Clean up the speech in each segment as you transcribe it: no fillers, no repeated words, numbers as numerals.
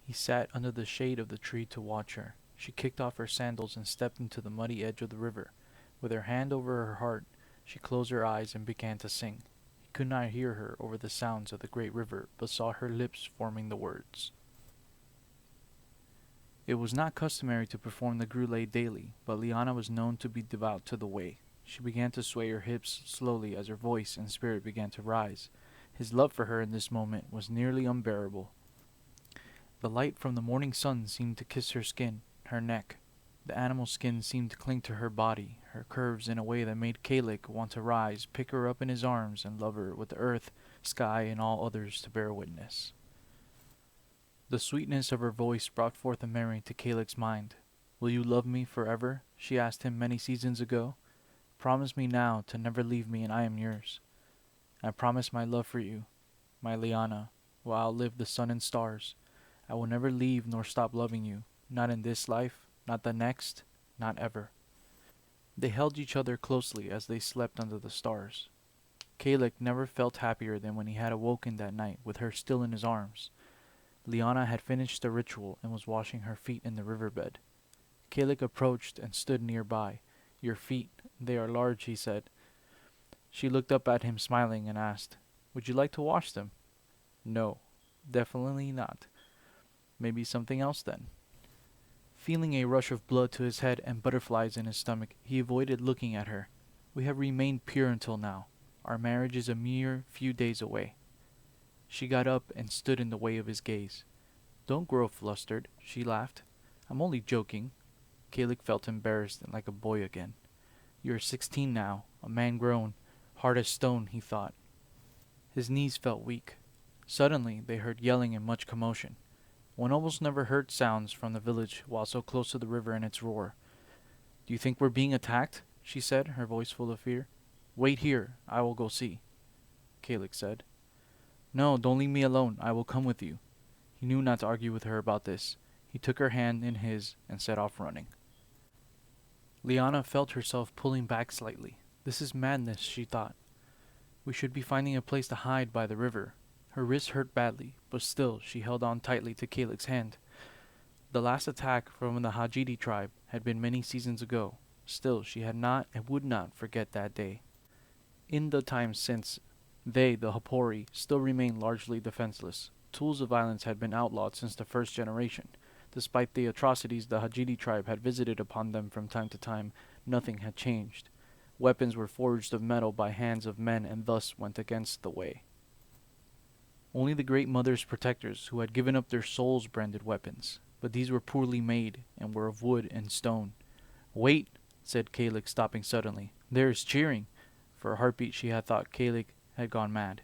He sat under the shade of the tree to watch her. She kicked off her sandals and stepped into the muddy edge of the river. With her hand over her heart, she closed her eyes and began to sing. He could not hear her over the sounds of the great river, but saw her lips forming the words. It was not customary to perform the Grule daily, but Liana was known to be devout to the way. She began to sway her hips slowly as her voice and spirit began to rise. His love for her in this moment was nearly unbearable. The light from the morning sun seemed to kiss her skin, her neck. The animal skin seemed to cling to her body, her curves in a way that made Kalik want to rise, pick her up in his arms, and love her with the earth, sky, and all others to bear witness. The sweetness of her voice brought forth a memory to Kalik's mind. "Will you love me forever?" she asked him many seasons ago. "Promise me now to never leave me and I am yours." "I promise my love for you, my Liana, will outlive the sun and stars. I will never leave nor stop loving you, not in this life, not the next, not ever." They held each other closely as they slept under the stars. Kalik never felt happier than when he had awoken that night with her still in his arms. Liana had finished the ritual and was washing her feet in the riverbed. Kalik approached and stood nearby. "Your feet, they are large," he said. She looked up at him smiling and asked, "Would you like to wash them?" "No, definitely not." "Maybe something else then." Feeling a rush of blood to his head and butterflies in his stomach, he avoided looking at her. "We have remained pure until now. Our marriage is a mere few days away." She got up and stood in the way of his gaze. "Don't grow flustered," she laughed. "I'm only joking." Kalik felt embarrassed and like a boy again. "You are 16 now, a man grown, hard as stone," he thought. His knees felt weak. Suddenly they heard yelling and much commotion. One almost never heard sounds from the village while so close to the river and its roar. "Do you think we're being attacked?" she said, her voice full of fear. "Wait here, I will go see," Kalik said. "No, don't leave me alone, I will come with you." He knew not to argue with her about this. He took her hand in his and set off running. Liana felt herself pulling back slightly. "This is madness," she thought. "We should be finding a place to hide by the river." Her wrist hurt badly, but still she held on tightly to Kalik's hand. The last attack from the Hajidi tribe had been many seasons ago. Still she had not and would not forget that day. In the time since, they, the Hapori, still remained largely defenseless. Tools of violence had been outlawed since the first generation. Despite the atrocities the Hajidi tribe had visited upon them from time to time, nothing had changed. Weapons were forged of metal by hands of men and thus went against the way. Only the Great Mother's protectors, who had given up their souls, branded weapons, but these were poorly made and were of wood and stone. "Wait," said Kalik, stopping suddenly. "There is cheering." For a heartbeat she had thought Kalik had gone mad.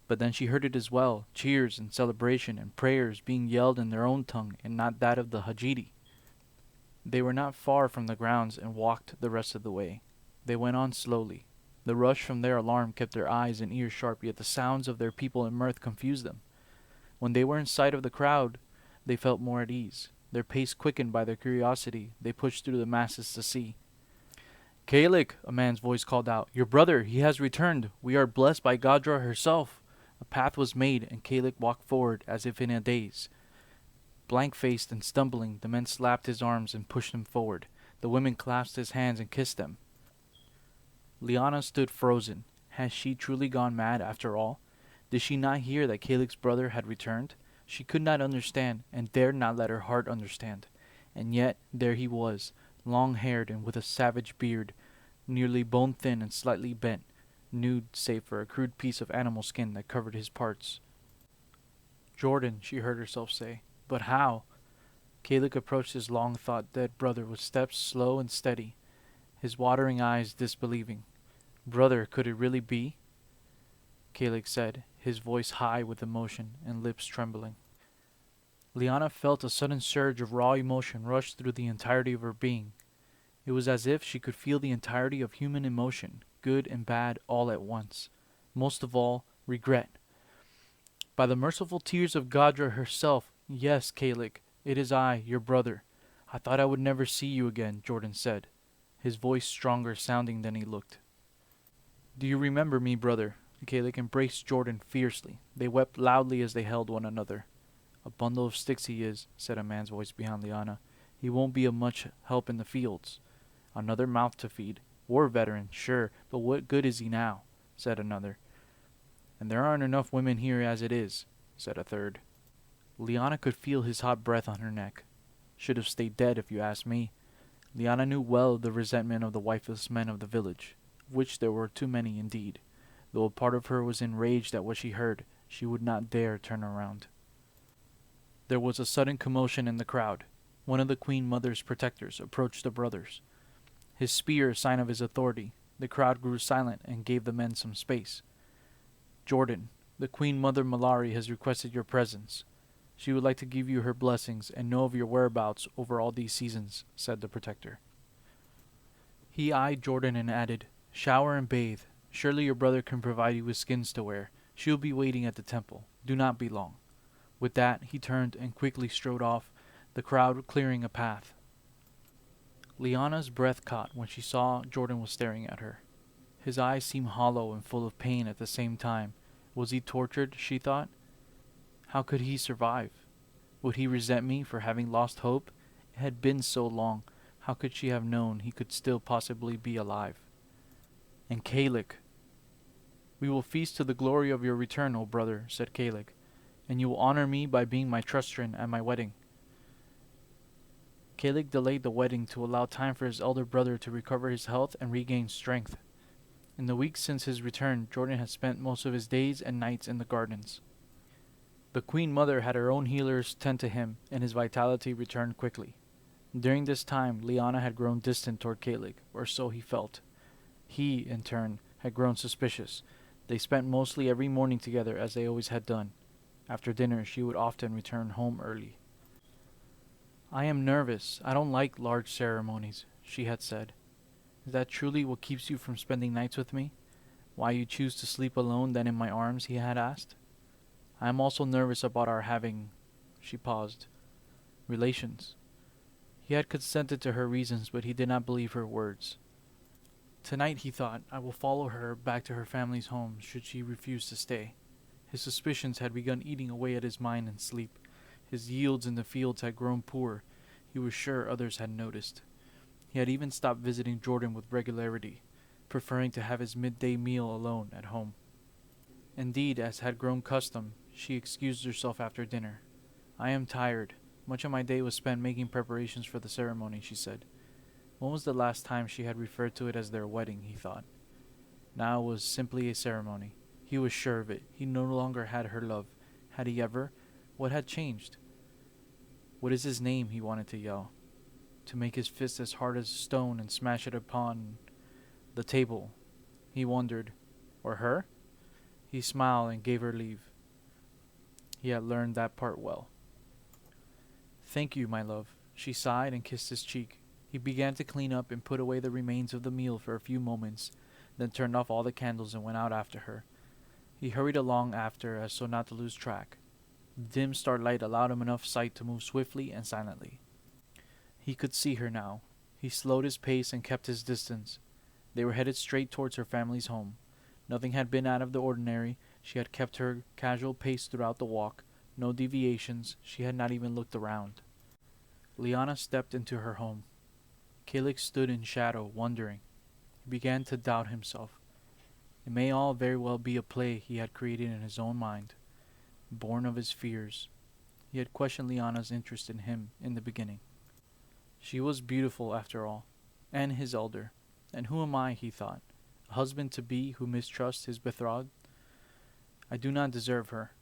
But then she heard it as well, cheers and celebration and prayers being yelled in their own tongue and not that of the Hajidi. They were not far from the grounds and walked the rest of the way. They went on slowly. The rush from their alarm kept their eyes and ears sharp, yet the sounds of their people and mirth confused them. When they were in sight of the crowd, they felt more at ease. Their pace quickened by their curiosity, they pushed through the masses to see. "Kalik," a man's voice called out, "your brother, he has returned. We are blessed by Gadra herself." A path was made, and Kalik walked forward as if in a daze. Blank-faced and stumbling, the men slapped his arms and pushed him forward. The women clasped his hands and kissed them. Liana stood frozen. Had she truly gone mad after all? Did she not hear that Kalik's brother had returned? She could not understand, and dared not let her heart understand. And yet there he was, long-haired and with a savage beard, nearly bone-thin and slightly bent, nude save for a crude piece of animal skin that covered his parts. "Jordan," she heard herself say. But how? Kalik approached his long-thought dead brother with steps slow and steady, his watering eyes disbelieving. "Brother, could it really be?" Kalik said, his voice high with emotion and lips trembling. Liana felt a sudden surge of raw emotion rush through the entirety of her being. It was as if she could feel the entirety of human emotion, good and bad, all at once. Most of all, regret. "By the merciful tears of Gadra herself, yes, Kalik, it is I, your brother. I thought I would never see you again," Jordan said, his voice stronger sounding than he looked. "Do you remember me, brother?" Kalik embraced Jordan fiercely. They wept loudly as they held one another. "A bundle of sticks he is," said a man's voice behind Liana. "He won't be of much help in the fields." "Another mouth to feed. War veteran, sure, but what good is he now?" said another. "And there aren't enough women here as it is," said a third. Liana could feel his hot breath on her neck. Should have stayed dead, if you ask me. Liana knew well the resentment of the wifeless men of the village, of which there were too many indeed. Though a part of her was enraged at what she heard, she would not dare turn around. There was a sudden commotion in the crowd. One of the Queen Mother's protectors approached the brothers. His spear a sign of his authority. The crowd grew silent and gave the men some space. "Jordan, the Queen Mother Malari has requested your presence. She would like to give you her blessings and know of your whereabouts over all these seasons," said the protector. He eyed Jordan and added, "Shower and bathe. Surely your brother can provide you with skins to wear. She will be waiting at the temple. Do not be long." With that, he turned and quickly strode off, the crowd clearing a path. Liana's breath caught when she saw Jordan was staring at her. His eyes seemed hollow and full of pain at the same time. Was he tortured, she thought? How could he survive? Would he resent me for having lost hope? It had been so long. How could she have known he could still possibly be alive? And Kalik. "We will feast to the glory of your return, O brother," said Kalik, "and you will honor me by being my trustran at my wedding." Kalik delayed the wedding to allow time for his elder brother to recover his health and regain strength. In the weeks since his return, Jordan had spent most of his days and nights in the gardens. The Queen Mother had her own healers tend to him, and his vitality returned quickly. During this time, Liana had grown distant toward Kalik, or so he felt. He, in turn, had grown suspicious. They spent mostly every morning together, as they always had done. After dinner, she would often return home early. "I am nervous. I don't like large ceremonies," she had said. "Is that truly what keeps you from spending nights with me? Why you choose to sleep alone than in my arms?" he had asked. "I am also nervous about our having—" she paused. "Relations." He had consented to her reasons, but he did not believe her words. Tonight, he thought, I will follow her back to her family's home should she refuse to stay. His suspicions had begun eating away at his mind in sleep. His yields in the fields had grown poor. He was sure others had noticed. He had even stopped visiting Jordan with regularity, preferring to have his midday meal alone at home. Indeed, as had grown custom, she excused herself after dinner. "I am tired. Much of my day was spent making preparations for the ceremony," she said. When was the last time she had referred to it as their wedding, he thought. Now it was simply a ceremony. He was sure of it. He no longer had her love. Had he ever? What had changed? "What is his name?" he wanted to yell. To make his fist as hard as stone and smash it upon the table. He wondered. Or her? He smiled and gave her leave. He had learned that part well. "Thank you, my love." She sighed and kissed his cheek. He began to clean up and put away the remains of the meal for a few moments, then turned off all the candles and went out after her. He hurried along after as so not to lose track. The dim starlight allowed him enough sight to move swiftly and silently. He could see her now. He slowed his pace and kept his distance. They were headed straight towards her family's home. Nothing had been out of the ordinary. She had kept her casual pace throughout the walk. No deviations. She had not even looked around. Liana stepped into her home. Kalik stood in shadow, wondering. He began to doubt himself. It may all very well be a play he had created in his own mind, born of his fears. He had questioned Liana's interest in him in the beginning. She was beautiful, after all, and his elder. And who am I, he thought, a husband-to-be who mistrusts his betrothed? I do not deserve her.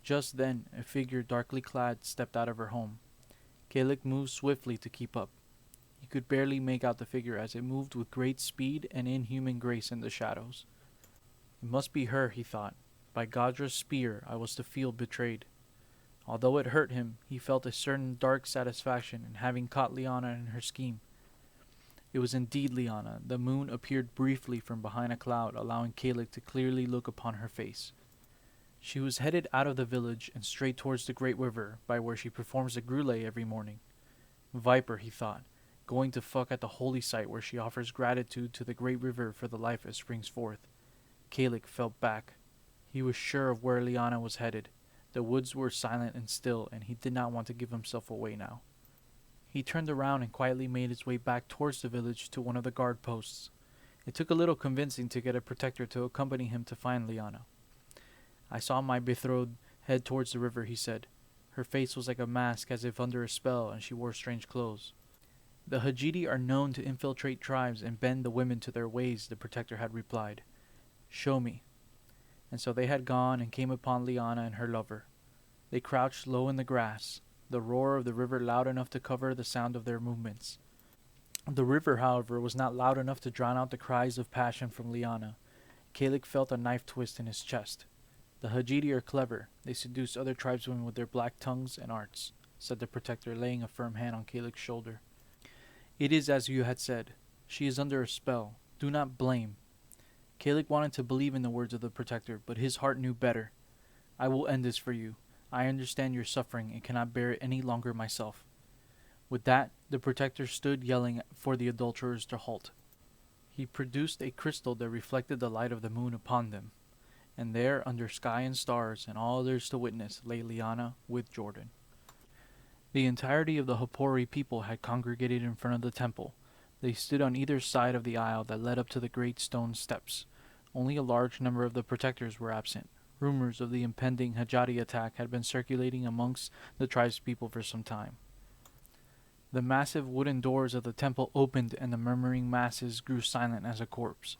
Just then, a figure darkly clad stepped out of her home. Kalik moved swiftly to keep up. He could barely make out the figure as it moved with great speed and inhuman grace in the shadows. It must be her, he thought. By Gadra's spear I was to feel betrayed. Although it hurt him, he felt a certain dark satisfaction in having caught Liana in her scheme. It was indeed Liana. The moon appeared briefly from behind a cloud, allowing Kalik to clearly look upon her face. She was headed out of the village and straight towards the great river by where she performs the grule every morning. Viper, he thought, going to fuck at the holy site where she offers gratitude to the great river for the life it springs forth. Kalik fell back. He was sure of where Liana was headed. The woods were silent and still, and he did not want to give himself away now. He turned around and quietly made his way back towards the village to one of the guard posts. It took a little convincing to get a protector to accompany him to find Liana. I saw my betrothed head towards the river, he said. Her face was like a mask as if under a spell, and she wore strange clothes. The Hajidi are known to infiltrate tribes and bend the women to their ways, the protector had replied. Show me. And so they had gone and came upon Liana and her lover. They crouched low in the grass, the roar of the river loud enough to cover the sound of their movements. The river, however, was not loud enough to drown out the cries of passion from Liana. Kalik felt a knife twist in his chest. The Hajidi are clever. They seduce other tribeswomen with their black tongues and arts, said the protector, laying a firm hand on Kalik's shoulder. It is as you had said. She is under a spell. Do not blame. Kalik wanted to believe in the words of the protector, but his heart knew better. I will end this for you. I understand your suffering and cannot bear it any longer myself. With that, the protector stood yelling for the adulterers to halt. He produced a crystal that reflected the light of the moon upon them, and there, under sky and stars and all others to witness, lay Liana with Jordan. The entirety of the Hapori people had congregated in front of the temple. They stood on either side of the aisle that led up to the great stone steps. Only a large number of the protectors were absent. Rumors of the impending Hajati attack had been circulating amongst the tribespeople for some time. The massive wooden doors of the temple opened and the murmuring masses grew silent as a corpse.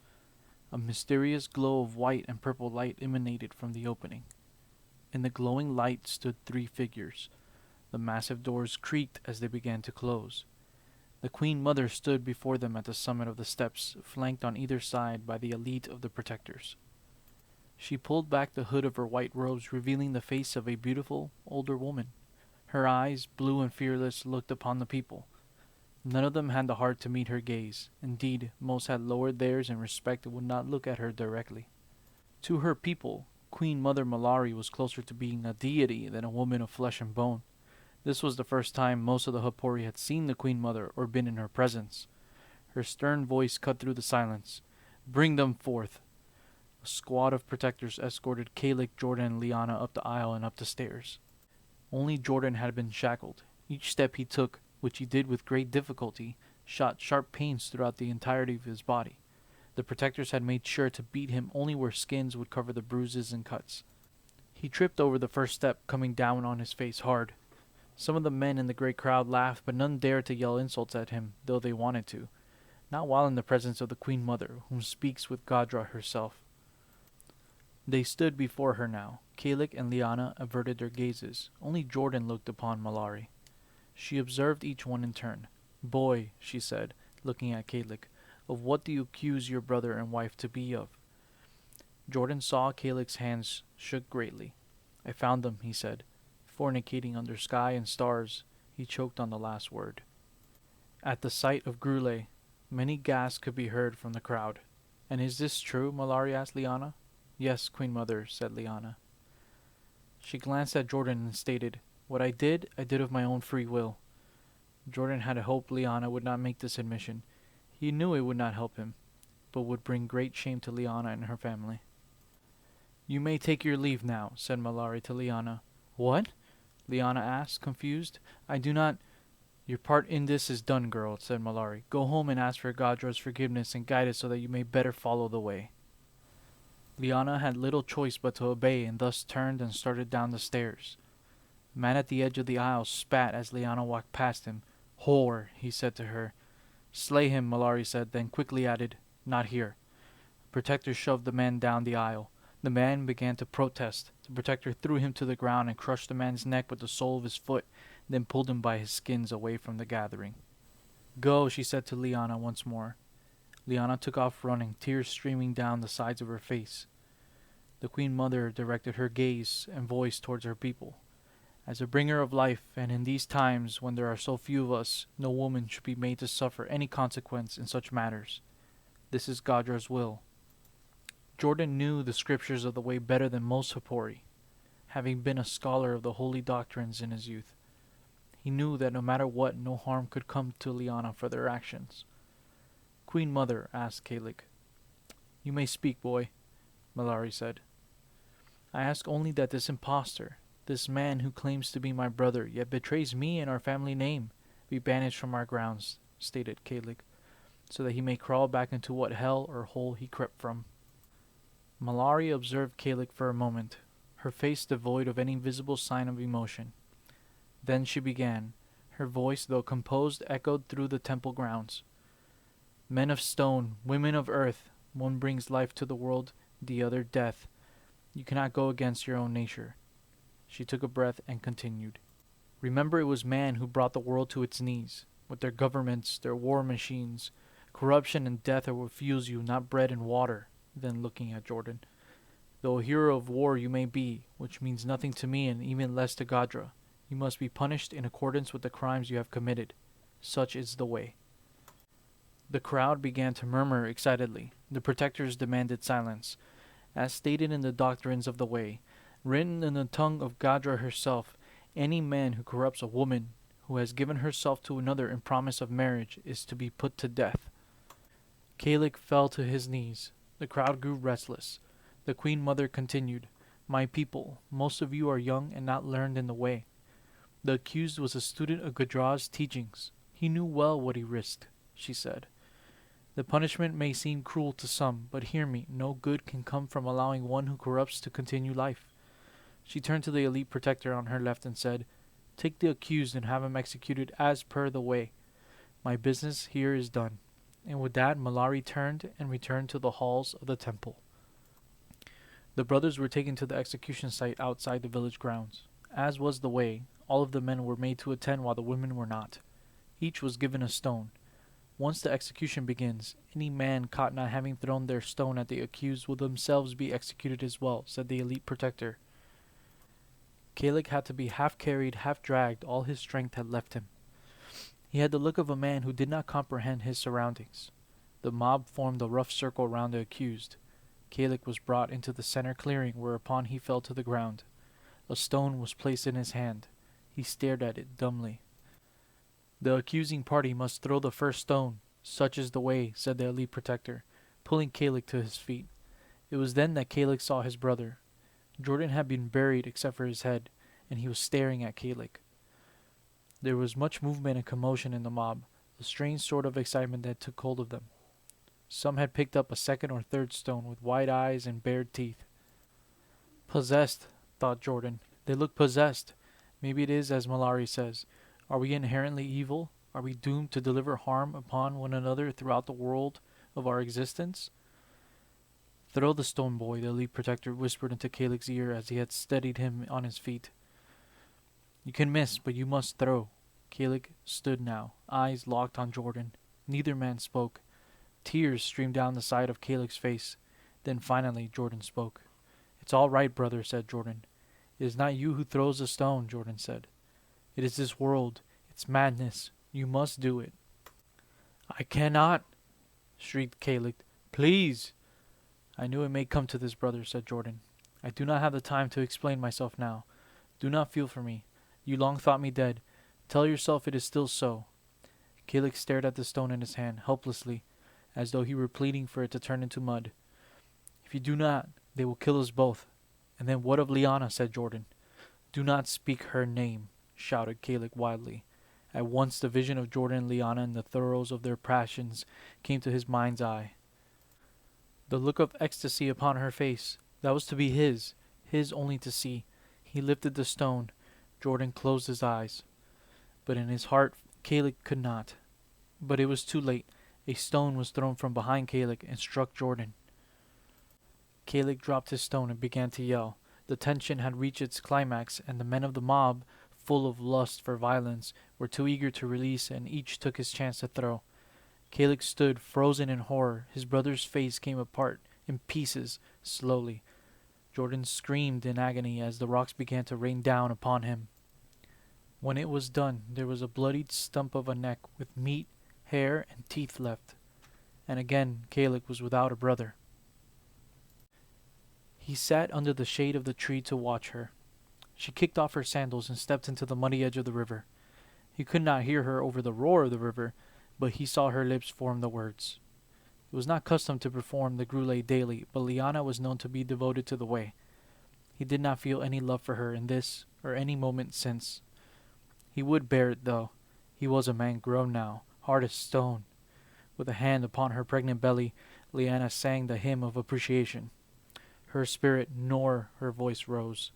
A mysterious glow of white and purple light emanated from the opening. In the glowing light stood 3 figures. The massive doors creaked as they began to close. The Queen Mother stood before them at the summit of the steps, flanked on either side by the elite of the protectors. She pulled back the hood of her white robes, revealing the face of a beautiful, older woman. Her eyes, blue and fearless, looked upon the people. None of them had the heart to meet her gaze. Indeed, most had lowered theirs in respect and would not look at her directly. To her people, Queen Mother Malari was closer to being a deity than a woman of flesh and bone. This was the first time most of the Hapori had seen the Queen Mother or been in her presence. Her stern voice cut through the silence. Bring them forth. A squad of protectors escorted Kalik, Jordan, and Liana up the aisle and up the stairs. Only Jordan had been shackled. Each step he took, which he did with great difficulty, shot sharp pains throughout the entirety of his body. The protectors had made sure to beat him only where skins would cover the bruises and cuts. He tripped over the first step, coming down on his face hard. Some of the men in the great crowd laughed, but none dared to yell insults at him, though they wanted to. Not while in the presence of the Queen Mother, whom speaks with Gadra herself. They stood before her now. Kalik and Liana averted their gazes. Only Jordan looked upon Malari. She observed each one in turn. Boy, she said, looking at Kalik, of what do you accuse your brother and wife to be of? Jordan saw Kalik's hands shook greatly. I found them, he said. Fornicating under sky and stars, he choked on the last word. At the sight of Grule, many gasps could be heard from the crowd. And is this true? Malari asked Liana. Yes, Queen Mother, said Liana. She glanced at Jordan and stated, What I did of my own free will. Jordan had hoped Liana would not make this admission. He knew it would not help him, but would bring great shame to Liana and her family. You may take your leave now, said Malari to Liana. What? Liana asked, confused. I do not... Your part in this is done, girl, said Malari. Go home and ask for Gadra's forgiveness and guidance so that you may better follow the way. Liana had little choice but to obey, and thus turned and started down the stairs. The man at the edge of the aisle spat as Liana walked past him. Whore, he said to her. Slay him, Malari said, then quickly added, Not here. The protector shoved the man down the aisle. The man began to protest. The protector threw him to the ground and crushed the man's neck with the sole of his foot, then pulled him by his skins away from the gathering. Go, she said to Liana once more. Liana took off running, tears streaming down the sides of her face. The Queen Mother directed her gaze and voice towards her people. As a bringer of life, and in these times when there are so few of us, no woman should be made to suffer any consequence in such matters. This is Gadra's will. Jordan knew the scriptures of the way better than most Hapori, having been a scholar of the holy doctrines in his youth. He knew that no matter what, no harm could come to Liana for their actions. Queen Mother, asked Kalik. You may speak, boy, Malari said. I ask only that this impostor, This man who claims to be my brother, yet betrays me and our family name, be banished from our grounds, stated Kalik, so that he may crawl back into what hell or hole he crept from. Malari observed Kalik for a moment, her face devoid of any visible sign of emotion. Then she began. Her voice, though composed, echoed through the temple grounds. Men of stone, women of earth, one brings life to the world, the other death. You cannot go against your own nature. She took a breath and continued. Remember, it was man who brought the world to its knees, with their governments, their war machines. Corruption and death are what fuels you, not bread and water. Then looking at Jordan. Though a hero of war you may be, which means nothing to me and even less to Gadra, you must be punished in accordance with the crimes you have committed. Such is the way. The crowd began to murmur excitedly. The protectors demanded silence. As stated in the doctrines of the way, written in the tongue of Gadra herself, any man who corrupts a woman who has given herself to another in promise of marriage is to be put to death. Kalik fell to his knees. The crowd grew restless. The Queen Mother continued, My people, most of you are young and not learned in the way. The accused was a student of Gadra's teachings. He knew well what he risked, she said. The punishment may seem cruel to some, but hear me, no good can come from allowing one who corrupts to continue life. She turned to the elite protector on her left and said, Take the accused and have him executed as per the way. My business here is done. And with that, Malari turned and returned to the halls of the temple. The brothers were taken to the execution site outside the village grounds. As was the way, all of the men were made to attend while the women were not. Each was given a stone. Once the execution begins, any man caught not having thrown their stone at the accused will themselves be executed as well, said the elite protector. Kalik had to be half carried, half dragged. All his strength had left him. He had the look of a man who did not comprehend his surroundings. The mob formed a rough circle round the accused. Kalik was brought into the center clearing, whereupon he fell to the ground. A stone was placed in his hand. He stared at it dumbly. The accusing party must throw the first stone. Such is the way, said the elite protector, pulling Kalik to his feet. It was then that Kalik saw his brother. Jordan had been buried except for his head, and he was staring at Kalik. There was much movement and commotion in the mob, a strange sort of excitement that took hold of them. Some had picked up a second or third stone with wide eyes and bared teeth. Possessed, thought Jordan. They look possessed. Maybe it is as Malari says. Are we inherently evil? Are we doomed to deliver harm upon one another throughout the world of our existence? Throw the stone, boy, the elite protector whispered into Kalik's ear as he had steadied him on his feet. You can miss, but you must throw. Kalik stood now, eyes locked on Jordan. Neither man spoke. Tears streamed down the side of Kalik's face. Then finally Jordan spoke. It's all right, brother, said Jordan. It is not you who throws the stone, Jordan said. It is this world. It's madness. You must do it. I cannot, shrieked Kalik. Please. I knew it may come to this, brother, said Jordan. I do not have the time to explain myself now. Do not feel for me. You long thought me dead. Tell yourself it is still so. Kalik stared at the stone in his hand, helplessly, as though he were pleading for it to turn into mud. If you do not, they will kill us both. And then what of Liana, said Jordan. Do not speak her name, shouted Kalik wildly. At once the vision of Jordan and Liana and the throes of their passions came to his mind's eye. The look of ecstasy upon her face, that was to be his only to see. He lifted the stone. Jordan closed his eyes. But in his heart, Kalik could not. But it was too late. A stone was thrown from behind Kalik and struck Jordan. Kalik dropped his stone and began to yell. The tension had reached its climax, and the men of the mob, full of lust for violence, were too eager to release, and each took his chance to throw. Kalik stood, frozen in horror. His brother's face came apart, in pieces, slowly. Jordan screamed in agony as the rocks began to rain down upon him. When it was done, there was a bloodied stump of a neck with meat, hair, and teeth left. And again Kalik was without a brother. He sat under the shade of the tree to watch her. She kicked off her sandals and stepped into the muddy edge of the river. He could not hear her over the roar of the river, but he saw her lips form the words. It was not custom to perform the Grule daily, but Liana was known to be devoted to the way. He did not feel any love for her in this or any moment since. He would bear it, though. He was a man grown now, hard as stone. With a hand upon her pregnant belly, Leanna sang the hymn of appreciation. Her spirit nor her voice rose.